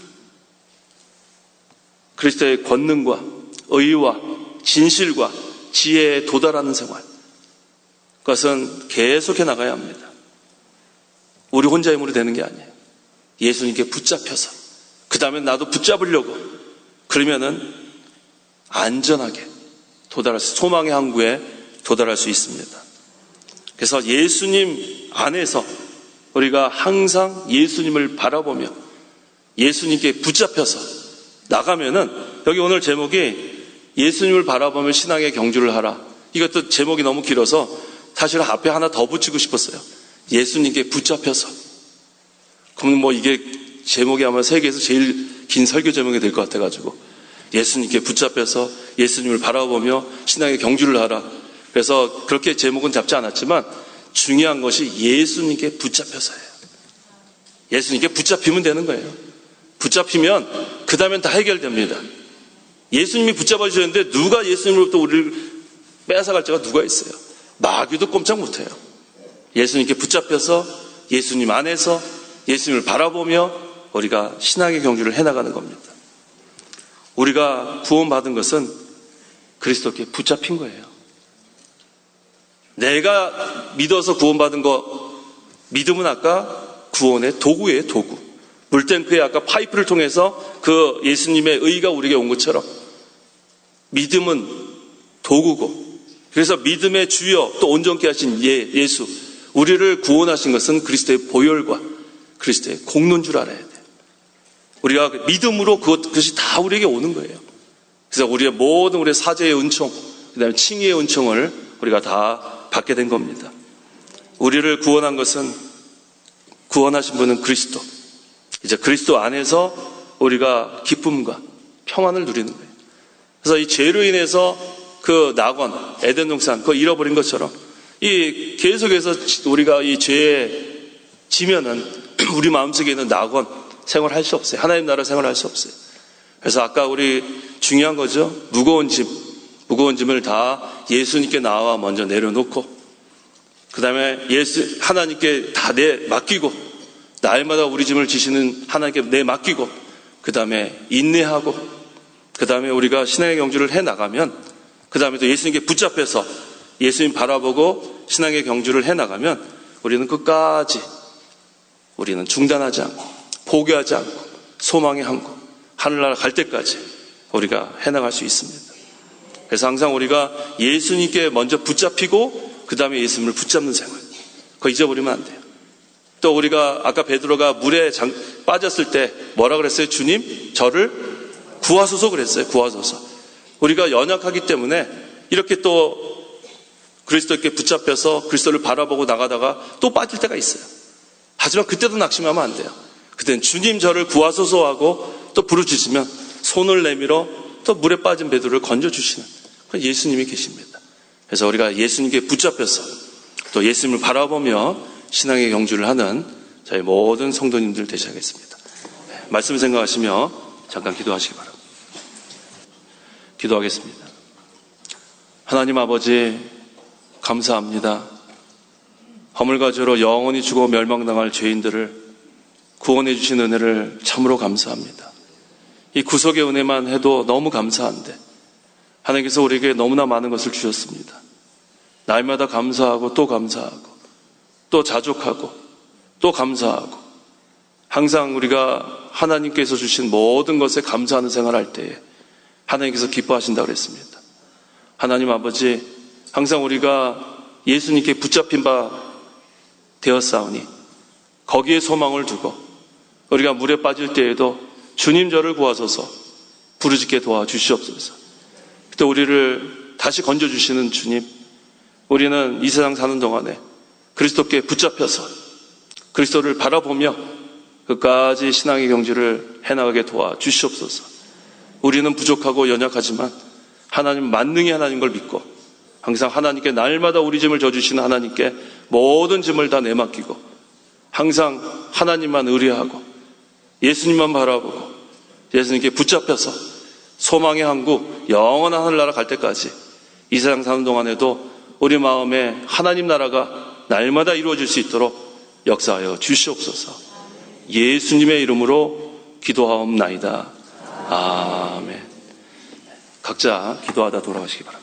S3: 그리스도의 권능과 의와 진실과 지혜에 도달하는 생활. 그것은 계속해 나가야 합니다. 우리 혼자 힘으로 되는 게 아니에요. 예수님께 붙잡혀서 그 다음에 나도 붙잡으려고 그러면은 안전하게 도달할 수, 소망의 항구에 도달할 수 있습니다. 그래서 예수님 안에서 우리가 항상 예수님을 바라보며 예수님께 붙잡혀서 나가면은 여기 오늘 제목이 예수님을 바라보며 신앙의 경주를 하라. 이것도 제목이 너무 길어서 사실 앞에 하나 더 붙이고 싶었어요. 예수님께 붙잡혀서. 그럼 뭐 이게 제목이 아마 세계에서 제일 긴 설교 제목이 될 것 같아가지고 예수님께 붙잡혀서 예수님을 바라보며 신앙의 경주를 하라. 그래서 그렇게 제목은 잡지 않았지만 중요한 것이 예수님께 붙잡혀서예요. 예수님께 붙잡히면 되는 거예요. 붙잡히면 그 다음엔 다 해결됩니다. 예수님이 붙잡아 주셨는데 누가 예수님으로부터 우리를 빼앗아갈 자가 누가 있어요? 마귀도 꼼짝 못해요. 예수님께 붙잡혀서 예수님 안에서 예수님을 바라보며 우리가 신앙의 경주를 해나가는 겁니다. 우리가 구원받은 것은 그리스도께 붙잡힌 거예요. 내가 믿어서 구원받은 거, 믿음은 아까 구원의 도구예요, 도구. 물탱크에 아까 파이프를 통해서 그 예수님의 의가 우리에게 온 것처럼 믿음은 도구고, 그래서 믿음의 주여 또 온전케 하신 예수, 우리를 구원하신 것은 그리스도의 보혈과 그리스도의 공로인 줄 알아야 돼요. 우리가 믿음으로 그것이 다 우리에게 오는 거예요. 그래서 우리의 모든 우리의 사죄의 은총, 그 다음에 칭의의 은총을 우리가 다 받게 된 겁니다. 우리를 구원한 것은, 구원하신 분은 그리스도. 이제 그리스도 안에서 우리가 기쁨과 평안을 누리는 거예요. 그래서 이 죄로 인해서 그 낙원, 에덴 동산, 그거 잃어버린 것처럼 이 계속해서 우리가 이 죄에 지면은 우리 마음속에 있는 낙원 생활할 수 없어요. 하나님 나라 생활할 수 없어요. 그래서 아까 우리 중요한 거죠. 무거운 짐을 다 예수님께 나와 먼저 내려놓고 그 다음에 하나님께 다 맡기고 날마다 우리 짐을 지시는 하나님께 맡기고 그 다음에 인내하고 그 다음에 우리가 신앙의 경주를 해나가면 그 다음에 또 예수님께 붙잡혀서 예수님 바라보고 신앙의 경주를 해나가면 우리는 끝까지 우리는 중단하지 않고 포기하지 않고 소망의 항구 하늘나라 갈 때까지 우리가 해나갈 수 있습니다. 그래서 항상 우리가 예수님께 먼저 붙잡히고 그 다음에 예수님을 붙잡는 생활, 그거 잊어버리면 안 돼요. 또 우리가 아까 베드로가 물에 빠졌을 때 뭐라 그랬어요? 주님 저를 구하소서 그랬어요. 구하소서. 우리가 연약하기 때문에 이렇게 또 그리스도께 붙잡혀서 그리스도를 바라보고 나가다가 또 빠질 때가 있어요. 하지만 그때도 낙심하면 안 돼요. 그때는 주님 저를 구하소서 하고 또 부르짖으면 손을 내밀어 또 물에 빠진 베드로를 건져주시는 예수님이 계십니다. 그래서 우리가 예수님께 붙잡혀서 또 예수님을 바라보며 신앙의 경주를 하는 저희 모든 성도님들 되셔야겠습니다. 말씀을 생각하시며 잠깐 기도하시기 바랍니다. 기도하겠습니다. 하나님 아버지 감사합니다. 허물과 죄로 영원히 죽어 멸망당할 죄인들을 구원해 주신 은혜를 참으로 감사합니다. 이 구속의 은혜만 해도 너무 감사한데 하나님께서 우리에게 너무나 많은 것을 주셨습니다. 날마다 감사하고 또 감사하고 또 자족하고 또 감사하고 항상 우리가 하나님께서 주신 모든 것에 감사하는 생활할 때에 하나님께서 기뻐하신다고 그랬습니다. 하나님 아버지, 항상 우리가 예수님께 붙잡힌 바 되었사오니 거기에 소망을 두고 우리가 물에 빠질 때에도 주님 저를 구하소서 부르짖게 도와주시옵소서. 그때 우리를 다시 건져주시는 주님, 우리는 이 세상 사는 동안에 그리스도께 붙잡혀서 그리스도를 바라보며 끝까지 신앙의 경주를 해나가게 도와주시옵소서. 우리는 부족하고 연약하지만 하나님 만능의 하나님 걸 믿고 항상 하나님께 날마다 우리 짐을 져주시는 하나님께 모든 짐을 다 내맡기고 항상 하나님만 의뢰하고 예수님만 바라보고 예수님께 붙잡혀서 소망의 항구 영원한 하늘나라 갈 때까지 이 세상 사는 동안에도 우리 마음에 하나님 나라가 날마다 이루어질 수 있도록 역사하여 주시옵소서. 예수님의 이름으로 기도하옵나이다. 아멘. 각자 기도하다 돌아가시기 바랍니다.